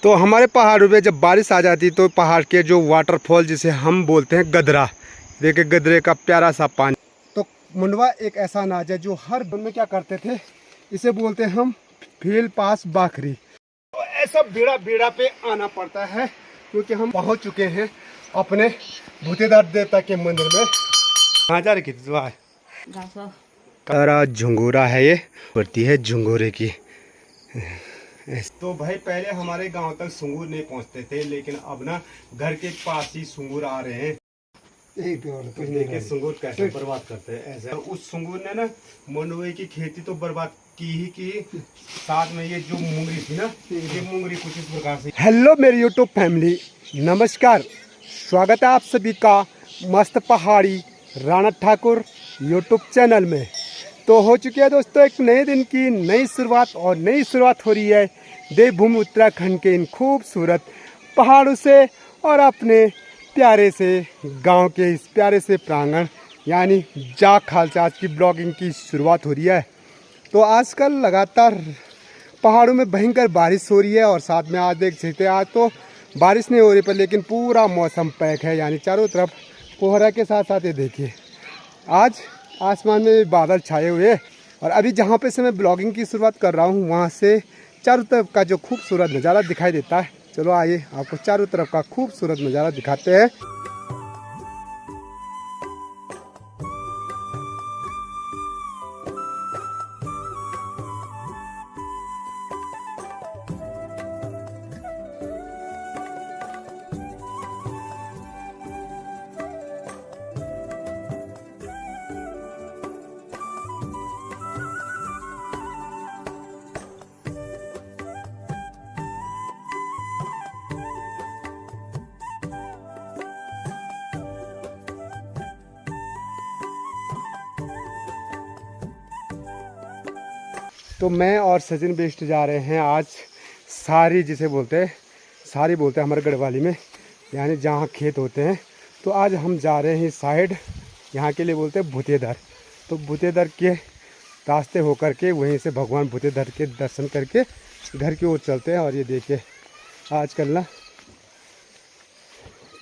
तो हमारे पहाड़ों पे जब बारिश आ जाती तो पहाड़ के जो वाटरफॉल जिसे हम बोलते हैं गदरा, देखिए गदरे का प्यारा सा पानी। तो मुंडवा एक ऐसा अनाज है जो हर दिन में क्या करते थे, इसे बोलते हैं हम फील पास बाखरी। तो ऐसा बेड़ा बेड़ा पे आना पड़ता है क्योंकि हम पहुंच चुके हैं अपने भूतेदार देवता के मंदिर में। कहाँ जा रही तारा झुंगोरा है, ये पड़ती है झुंगोरे की। तो भाई पहले हमारे गांव तक सुंगूर नहीं पहुंचते थे, लेकिन अब ना घर के पास ही सुंगूर आ रहे हैं। देखिए सुंगूर कैसे बर्बाद करते हैं ऐसे। तो उस सुंगूर ने ना मंडुवे की खेती तो बर्बाद की ही की, साथ में ये जो मुंगरी थी ना, ये मुंगरी कुछ इस प्रकार से। हेलो मेरी यूट्यूब फैमिली, नमस्कार, स्वागत है आप सभी का मस्त पहाड़ी राणा ठाकुर यूट्यूब चैनल में। तो हो चुकी है दोस्तों एक नए दिन की नई शुरुआत, और नई शुरुआत हो रही है देवभूमि उत्तराखंड के इन खूबसूरत पहाड़ों से और अपने प्यारे से गांव के इस प्यारे से प्रांगण यानी जाग खालसा। आज की ब्लॉगिंग की शुरुआत हो रही है। तो आजकल लगातार पहाड़ों में भयंकर बारिश हो रही है, और साथ में आज देख सकते हैं आज तो बारिश नहीं हो रही पर लेकिन पूरा मौसम पैक है, यानी चारों तरफ कोहरा के साथ साथ ये देखिए आज आसमान में बादल छाए हुए। और अभी जहाँ पे से मैं ब्लॉगिंग की शुरुआत कर रहा हूँ वहाँ से चारों तरफ का जो खूबसूरत नज़ारा दिखाई देता है। चलो आइए आपको चारों तरफ का खूबसूरत नज़ारा दिखाते हैं। तो मैं और सचिन बेस्ट जा रहे हैं आज सारी, जिसे बोलते हैं सारी बोलते हैं हमारे गढ़वाली में, यानी जहाँ खेत होते हैं। तो आज हम जा रहे हैं इस साइड, यहाँ के लिए बोलते हैं भूतेदार। तो भूतेदार के रास्ते होकर के वहीं से भगवान भूतेदार के दर्शन करके घर की ओर चलते हैं। और ये देखिए आजकल ना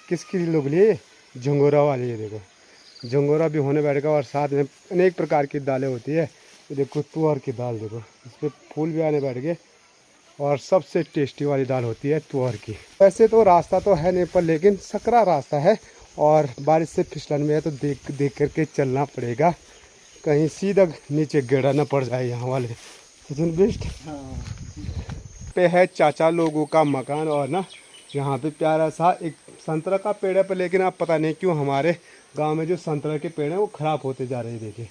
किसकी लोग लिए झंगोरा वाले, ये देखो झंगोरा भी होने बैठेगा, और साथ में अनेक प्रकार की दालें होती है। तो देखो तुअर की दाल, देखो इस पर फूल भी आने बैठ गए, और सबसे टेस्टी वाली दाल होती है तुअर की। वैसे तो रास्ता तो है नहीं पर लेकिन सकरा रास्ता है, और बारिश से फिसलन में है तो देख देख करके चलना पड़ेगा, कहीं सीधा नीचे गिरा ना पड़ जाए। यहाँ वाले बेस्ट पे है चाचा लोगों का मकान, और ना यहाँ पे प्यारा सा एक संतरा का पेड़ है पर लेकिन अब पता नहीं क्यों हमारे गाँव में जो संतरा के पेड़ हैं वो ख़राब होते जा रहे हैं। देखिए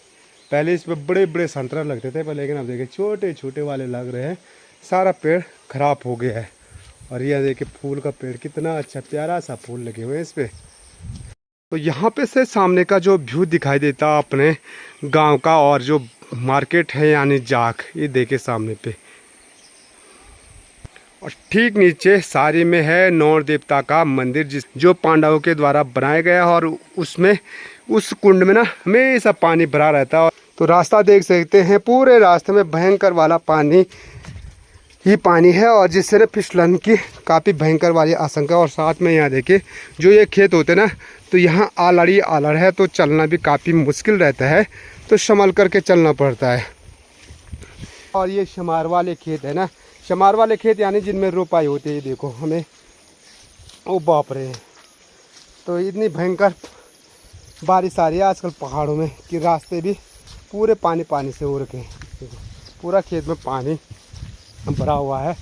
पहले इसमें बड़े बड़े संतरा लगते थे पर लेकिन अब देखिए छोटे छोटे वाले लग रहे हैं, सारा पेड़ ख़राब हो गया है। और यह देखिए फूल का पेड़ कितना अच्छा प्यारा सा फूल लगे हुए हैं इस पर। तो यहाँ पे से सामने का जो व्यू दिखाई देता अपने गांव का, और जो मार्केट है यानी जाग, ये देखिए सामने पे। और ठीक नीचे सारी में है नौर देवता का मंदिर जो पांडवों के द्वारा बनाया गया है, और उसमें उस कुंड में ना हमेशा पानी भरा रहता है। तो रास्ता देख सकते हैं, पूरे रास्ते में भयंकर वाला पानी ही पानी है, और जिससे ना फिसलन की काफ़ी भयंकर वाली आशंका। और साथ में यहाँ देखिए जो ये खेत होते ना, तो यहाँ आलड़ी आलड़ है, तो चलना भी काफ़ी मुश्किल रहता है, तो संभल करके चलना पड़ता है। और ये शमार वाले खेत है ना, शमार वाले खेत यानी जिनमें रोपाई होती है। देखो हमें वो बाप रहे हैं, तो इतनी भयंकर बारिश आ रही है आजकल पहाड़ों में कि रास्ते भी पूरे पानी पानी से हो रखे हैं। पूरा खेत में पानी भरा हुआ है,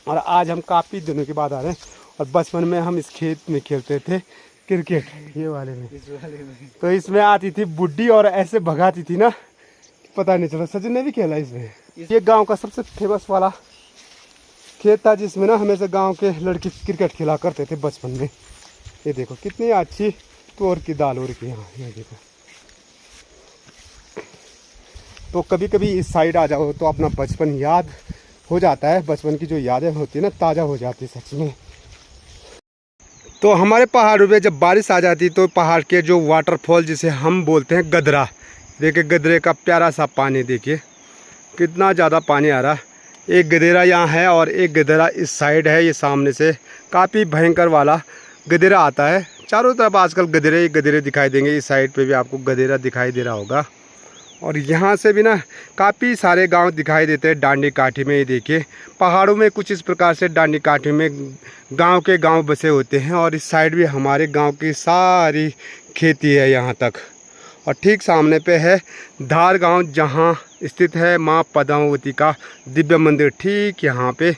और आज हम काफ़ी दिनों के बाद आ रहे हैं। और बचपन में हम इस खेत में खेलते थे क्रिकेट, ये वाले में, तो इसमें आती थी बुड्ढी और ऐसे भगाती थी ना, पता नहीं चला। सचिन ने भी खेला इसमें। ये गांव का सबसे फेमस वाला खेत था जिसमें ना हमेशा गांव के लड़के क्रिकेट खेला करते थे बचपन में। ये देखो कितनी अच्छी तुअर की दाल हो रही है यहाँ, ये देखो। तो कभी कभी इस साइड आ जाओ तो अपना बचपन याद हो जाता है, बचपन की जो यादें होती है ना ताज़ा हो जाती है सच में। तो हमारे पहाड़ों पे जब बारिश आ जाती तो पहाड़ के जो वाटरफॉल जिसे हम बोलते हैं गदरा, देखिए गदरे का प्यारा सा पानी, देखिए कितना ज़्यादा पानी आ रहा है। एक गधेरा यहाँ है और एक गधेरा इस साइड है। ये सामने से काफ़ी भयंकर वाला गधेरा आता है। चारों तरफ आजकल गधेरे ही गधेरे दिखाई देंगे। इस साइड पे भी आपको गधेरा दिखाई दे रहा होगा। और यहाँ से भी ना काफ़ी सारे गांव दिखाई देते हैं डांडी काठी में। ये देखिए पहाड़ों में कुछ इस प्रकार से डांडी काठी में गांव के गांव बसे होते हैं। और इस साइड भी हमारे गांव की सारी खेती है यहाँ तक। और ठीक सामने पे है धार गांव, जहाँ स्थित है माँ पद्मावती का दिव्य मंदिर, ठीक यहाँ पे।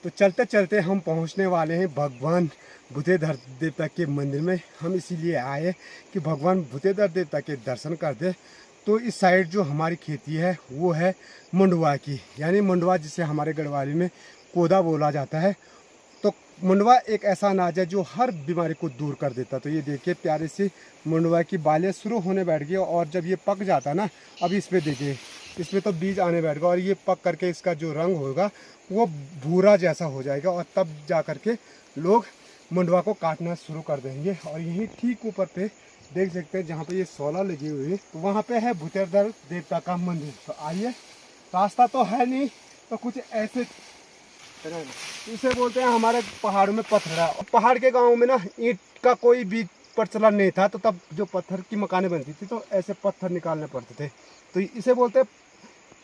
तो चलते चलते हम पहुँचने वाले हैं भगवान भूतेधर देवता के मंदिर में। हम इसीलिए आए कि भगवान भूतेधर देवता के दर्शन कर दे। तो इस साइड जो हमारी खेती है वो है मंडवा की, यानी मंडवा जिसे हमारे गढ़वाली में कोदा बोला जाता है। तो मंडवा एक ऐसा अनाज है जो हर बीमारी को दूर कर देता। तो ये देखिए प्यारे सी मंडवा की बालें शुरू होने बैठ गई। और जब ये पक जाता है ना, अभी इस पर देखिए, इसमें तो बीज आने बैठ गया और ये पक करके इसका जो रंग होगा वो भूरा जैसा हो जाएगा। और तब जा करके लोग मंडवा को काटना शुरू कर देंगे। और यहीं ठीक ऊपर पे देख सकते हैं जहाँ पे ये सोलह लगी हुई है, तो वहाँ पे है भूतेधर देवता का मंदिर। तो आइए, रास्ता तो है नहीं तो कुछ ऐसे इसे बोलते हैं हमारे पहाड़ों में पथरा। और पहाड़ के गाँव में ना ईंट का कोई भी प्रचलन नहीं था, तो तब जो पत्थर की मकानें बनती थी तो ऐसे पत्थर निकालने पड़ते थे। तो इसे बोलते हैं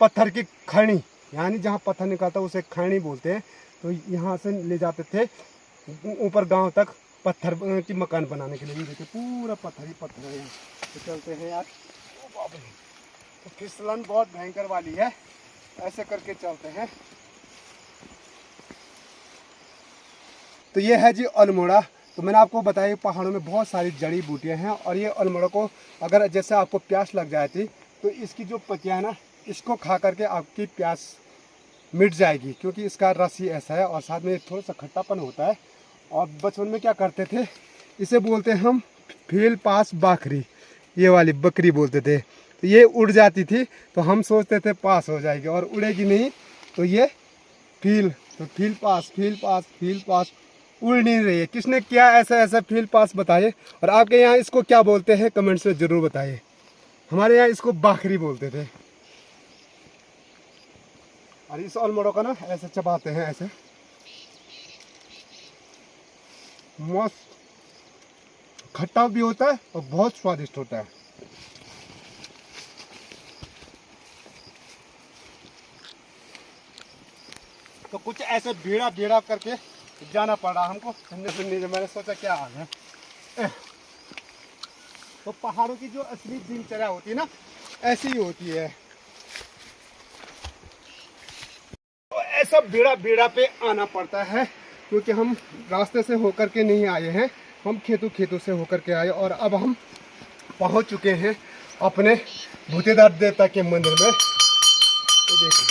पत्थर की खैनी, यानी जहाँ पत्थर निकालता है उसे खैनी बोलते हैं। तो यहाँ से ले जाते थे ऊपर गांव तक पत्थर की मकान बनाने के लिए। देखिए पूरा पत्थर ही पत्थर है। तो चलते हैं यार, तो फिसलन बहुत भयंकर वाली है, ऐसे करके चलते हैं। तो ये है जी अल्मोड़ा। तो मैंने आपको बताया पहाड़ों में बहुत सारी जड़ी बूटियां हैं। और ये अल्मोड़ा को अगर जैसे आपको प्यास लग जाती तो इसकी जो पत्तियां है ना, इसको खा करके आपकी प्यास मिट जाएगी, क्योंकि इसका रस ही ऐसा है। और साथ में थोड़ा सा खट्टापन होता है। और बचपन में क्या करते थे, इसे बोलते हैं हम फील पास बाखरी, ये वाली बकरी बोलते थे। तो ये उड़ जाती थी तो हम सोचते थे पास हो जाएगी, और उड़ेगी नहीं तो ये फील, तो फील पास फील पास फील पास, उड़ नहीं रही है। किसने किया ऐसा ऐसा फील पास बताइए। और आपके यहाँ इसको क्या बोलते हैं कमेंट्स में ज़रूर बताइए। हमारे यहाँ इसको बाखरी बोलते थे। और इस अल्मोड़ा का ना ऐसे चबाते हैं, ऐसे मस्त खट्टा भी होता है और बहुत स्वादिष्ट होता है। तो कुछ ऐसे भीड़ा भीड़ा करके जाना पड़ा हमको सुनने सुनने। मैंने सोचा क्या हाल है। तो पहाड़ों की जो असली दिनचर्या होती है ना, ऐसी ही होती है। तो ऐसा भीड़ा भीड़ा पे आना पड़ता है, क्योंकि हम रास्ते से होकर के नहीं आए हैं, हम खेतों से होकर के आए। और अब हम पहुंच चुके हैं अपने भूतेधर देवता के मंदिर में। तो देखिए,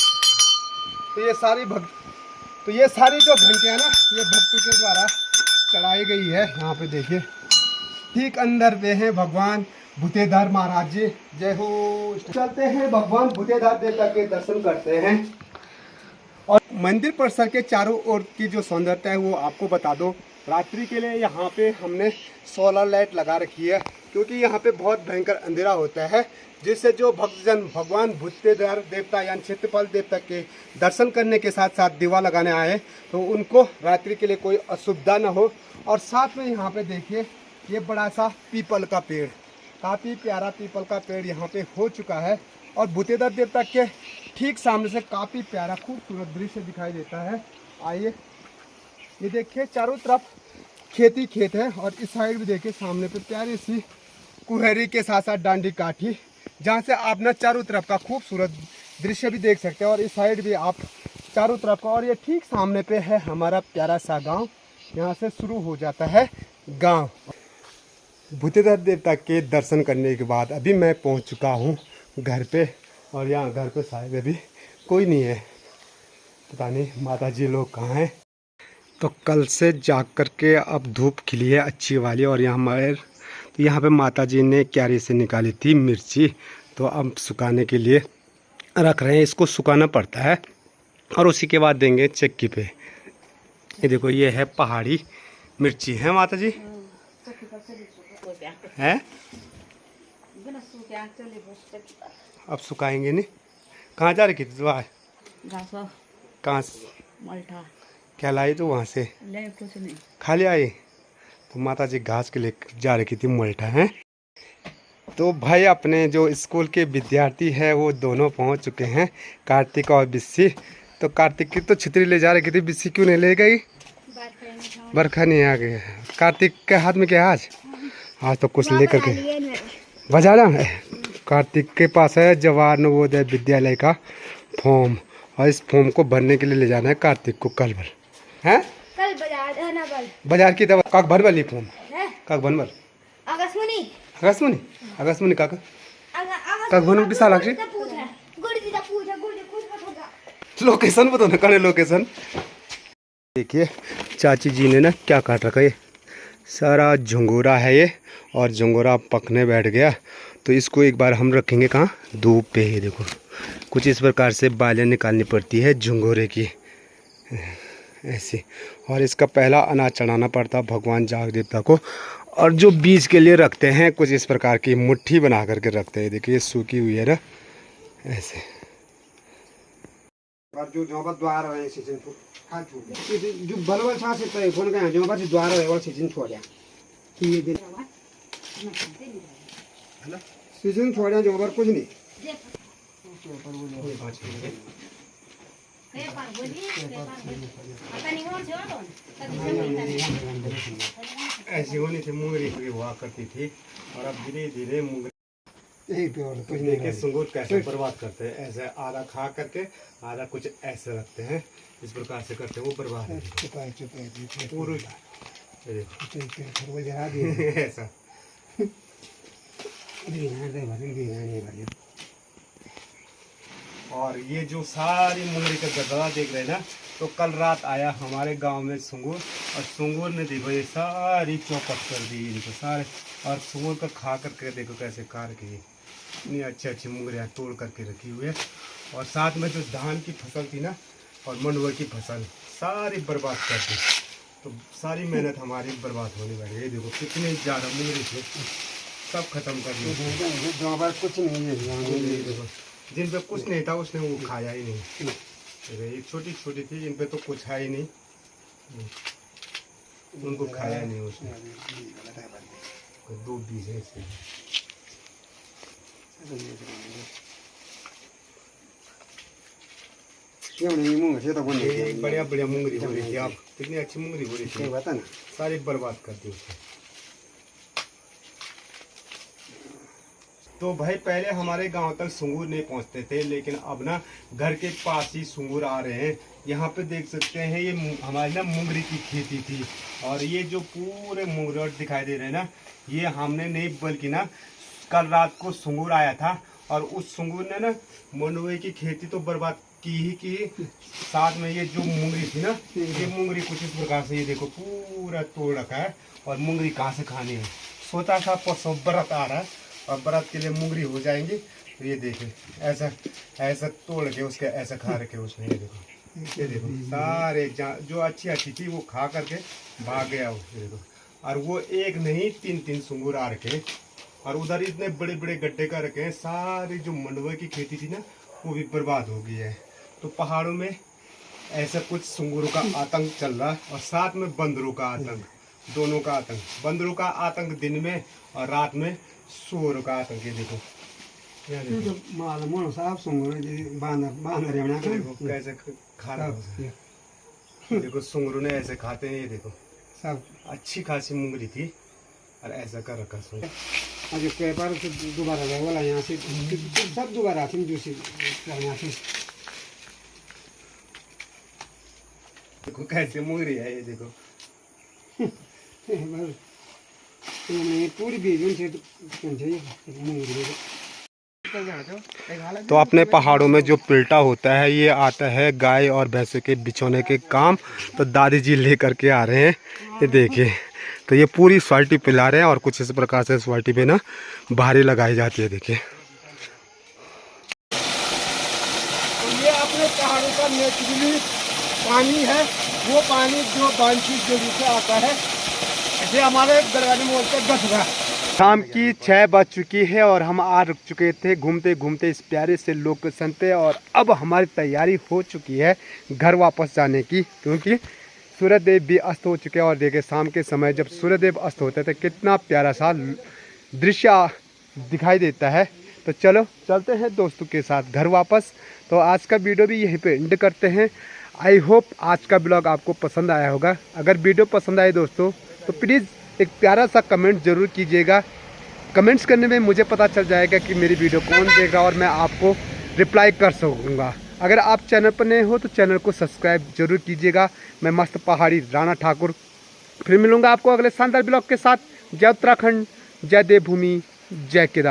तो ये सारी जो घंटियाँ ना, ये भक्तों के द्वारा चढ़ाई गई है। यहाँ पे देखिए ठीक अंदर पे है भगवान भूतेधर महाराज जी। जय हो। चलते हैं भगवान भूतेधर देवता के दर्शन करते हैं। और मंदिर परिसर के चारों ओर की जो सौंदर्यता है वो आपको बता दो। रात्रि के लिए यहाँ पे हमने सोलर लाइट लगा रखी है, क्योंकि यहाँ पे बहुत भयंकर अंधेरा होता है, जिससे जो भक्तजन भगवान भूतेधर देवता यानी क्षेत्रपाल देवता के दर्शन करने के साथ साथ दीवा लगाने आए तो उनको रात्रि के लिए कोई असुविधा न हो। और साथ में यहाँ पे देखिए ये बड़ा सा पीपल का पेड़, काफ़ी प्यारा पीपल का पेड़ यहाँ पे हो चुका है। और भूतेधर देवता के ठीक सामने से काफ़ी प्यारा खूबसूरत दृश्य दिखाई देता है। आइए, ये देखिए चारों तरफ खेती खेत है। और इस साइड भी देखिए सामने पे प्यारी सी कुहरी के साथ साथ डांडी काठी, जहाँ से आप ना चारों तरफ का खूबसूरत दृश्य भी देख सकते हैं। और इस साइड भी आप चारों तरफ का। और ये ठीक सामने पे है हमारा प्यारा सा गांव, यहाँ से शुरू हो जाता है गांव। भूतेधर देवता के दर्शन करने के बाद अभी मैं पहुँच चुका हूँ घर पे। और यहाँ घर पे शायद अभी कोई नहीं है, पता नहीं माता जी लोग कहाँ हैं। तो कल से जाग कर के अब धूप खिली है अच्छी वाली। और यहाँ पे माता जी ने क्यारी से निकाली थी मिर्ची, तो अब सुखाने के लिए रख रहे हैं। इसको सुखाना पड़ता है और उसी के बाद देंगे चक्की पे। ये देखो, ये है पहाड़ी मिर्ची है माता जी है। अब सुखाएंगे नहीं। कहाँ जा रही थी तो घासो कहाँ मल्ठा क्या लाई तो वहाँ से ले कुछ नहीं। खाली आई तो माता जी घास के लिए जा रही थी मल्ठा है। तो भाई अपने जो स्कूल के विद्यार्थी हैं वो दोनों पहुँच चुके हैं, कार्तिक और बिस्सी। तो कार्तिक की तो छतरी ले जा रही थी, बिस्सी क्यों नहीं ले गई? बरखा नहीं आ गई। कार्तिक के हाथ में क्या आज? आज तो कुछ लेकर के बाजार है। कार्तिक के पास है जवाहर नवोदय विद्यालय का फॉर्म, और इस फॉर्म को भरने के लिए ले जाना है कार्तिक को कल भर है। कल बाजार की दवा काक भर वाली फॉर्म काक भर अगस्त में काका काक भर विशाल लोकेशन बताओ ना, कौन लोकेशन। देखिए चाची जी ने ना क्या काट रखा है, ये सारा झंगोरा है ये, और झंगोरा पकने बैठ गया। तो इसको एक बार हम रखेंगे कहाँ, धूप पे ही। देखो कुछ इस प्रकार से बालें निकालनी पड़ती है झंगोरे की ऐसे, और इसका पहला अनाज चढ़ाना पड़ता भगवान जाग देवता को। और जो बीज के लिए रखते हैं कुछ इस प्रकार की मुट्ठी बना करके रखते हैं। देखिए सूखी हुई है ना ऐसे। जो जहाँ द्वार है सीजन जो बलवल छा से तो फोन का जो बात द्वार है वो सीजन छोड़ दिया ये दिन है ना, सीजन छोड़ दिया जो बार कुछ नहीं। ऐसी होनी थी मुंगरी हुआ करती थी, और अब धीरे धीरे मुंगरी कुछ देखिए सुंगूर कैसे बर्बाद करते हैं। ऐसे आधा खा करके आधा कुछ ऐसे रखते हैं, इस प्रकार से करते हैं, वो बर्बाद ऐसा। और ये जो सारी मुंगरी का गदरा देख रहे हैं ना, तो कल रात आया हमारे गांव में सुंगूर, और सुंगूर ने देखो ये सारी चौपट कर दी इनको सारे, और सुंगूर का खा करके देखो कैसे कार के इतनी अच्छी अच्छी मुंगरियाँ तोड़ करके रखी हुई है। और साथ में जो धान की फसल थी ना और मंडुआ की फसल सारी बर्बाद कर दी। तो सारी मेहनत हमारी बर्बाद होने लगी। देखो कितनी ज़्यादा मुंगरी थी, सब खत्म कर दिया। कुछ नहीं है देखो जिन पे कुछ नहीं था उसने वो खाया ही नहीं। ये छोटी छोटी थी, इन पे तो कुछ है ही नहीं, उनको खाया नहीं उसने। दो बीज है इसमें। बढ़िया बढ़िया मुंगरी हो रही थी, आप कितनी अच्छी मुंगरी हो रही थी, बता ना, सारी बर्बाद कर दी उसने। तो भाई पहले हमारे गांव तक सुंगूर नहीं पहुंचते थे, लेकिन अब ना घर के पास ही सुंगूर आ रहे हैं। यहाँ पे देख सकते हैं ये हमारी ना मुंगरी की खेती थी, और ये जो पूरे मुंगरोट दिखाई दे रहे हैं ना, ये हमने नहीं बल्कि ना कल रात को सुंगूर आया था, और उस सुंगूर ने ना मंडुए की खेती तो बर्बाद की ही की, साथ में ये जो मुंगरी थी ना, ये मुंगरी कुछ इस प्रकार से ये देखो पूरा तोड़ रखा है। और मुंगरी कहाँ से खानी है, सोचा था परसों व्रत आ रहा है और व्रत के लिए मुंगरी हो जाएंगी, तो ये देखे ऐसा ऐसा तोड़ के उसके ऐसा खा रखे उसने। ये देखो सारे जो अच्छी अच्छी थी वो खा करके भाग गया वो। देखो, और वो एक नहीं तीन तीन सुंगूर आ रखे, और उधर इतने बड़े बड़े गड्ढे कर रखे हैं। सारी जो मंडुआ की खेती थी ना वो भी बर्बाद हो गई है। तो पहाड़ों में ऐसा कुछ सुंगूरों का आतंक चल रहा है, और साथ में बंदरों का आतंक, दोनों का आतंक। बंदरों का आतंक दिन में और रात में सूअरों का आतंक। ये देखो कैसे खा रहा है, देखो सुंगरों ने ऐसे खाते हैं। ये देखो सब अच्छी खासी मुंगरी थी और ऐसा कर रखा सुन। जो पेपर से दोबारा वाला यहाँ से सब दोबारा आते दूसरी यहाँ से देखो कैसे मुंगरी है। ये देखो पूरी बीज से तो अपने पहाड़ों में जो पिल्टा होता है ये आता है गाय और भैंसे के बिछोने के काम। तो दादी जी लेकर के आ रहे हैं, ये देखिए। तो ये पूरी स्वाल्टी पिला रहे हैं, और कुछ इस प्रकार से स्वाल्टी पे ना भारी लगाई जाती है। देखिए तो ये अपने पहाड़ों का नेचुरली पानी है, वो पानी जो बांसी जोड़ी से आता है, जैसे हमारे दरगाह में बोलते हैं गठरा, शाम की 6 बज चुकी है और हम आ रुक चुके थे घूमते घूमते इस प्यारे से लोकेशन पे। और अब हमारी तैयारी हो चुकी है घर वापस जाने की, क्योंकि सूर्यदेव भी अस्त हो चुके हैं। और देखिए शाम के समय जब सूर्यदेव अस्त होते थे कितना प्यारा सा दृश्य दिखाई देता है। तो चलो चलते हैं दोस्तों के साथ घर वापस। तो आज का वीडियो भी यहीं पे एंड करते हैं। आई होप आज का ब्लॉग आपको पसंद आया होगा। अगर वीडियो पसंद आए दोस्तों तो प्लीज़ एक प्यारा सा कमेंट ज़रूर कीजिएगा। कमेंट्स करने में मुझे पता चल जाएगा कि मेरी वीडियो कौन देगा और मैं आपको रिप्लाई कर सकूँगा। अगर आप चैनल पर नए हो तो चैनल को सब्सक्राइब जरूर कीजिएगा। मैं मस्त पहाड़ी राणा ठाकुर फिर मिलूँगा आपको अगले शानदार ब्लॉग के साथ। जय उत्तराखंड, जय देवभूमि, जय केदार।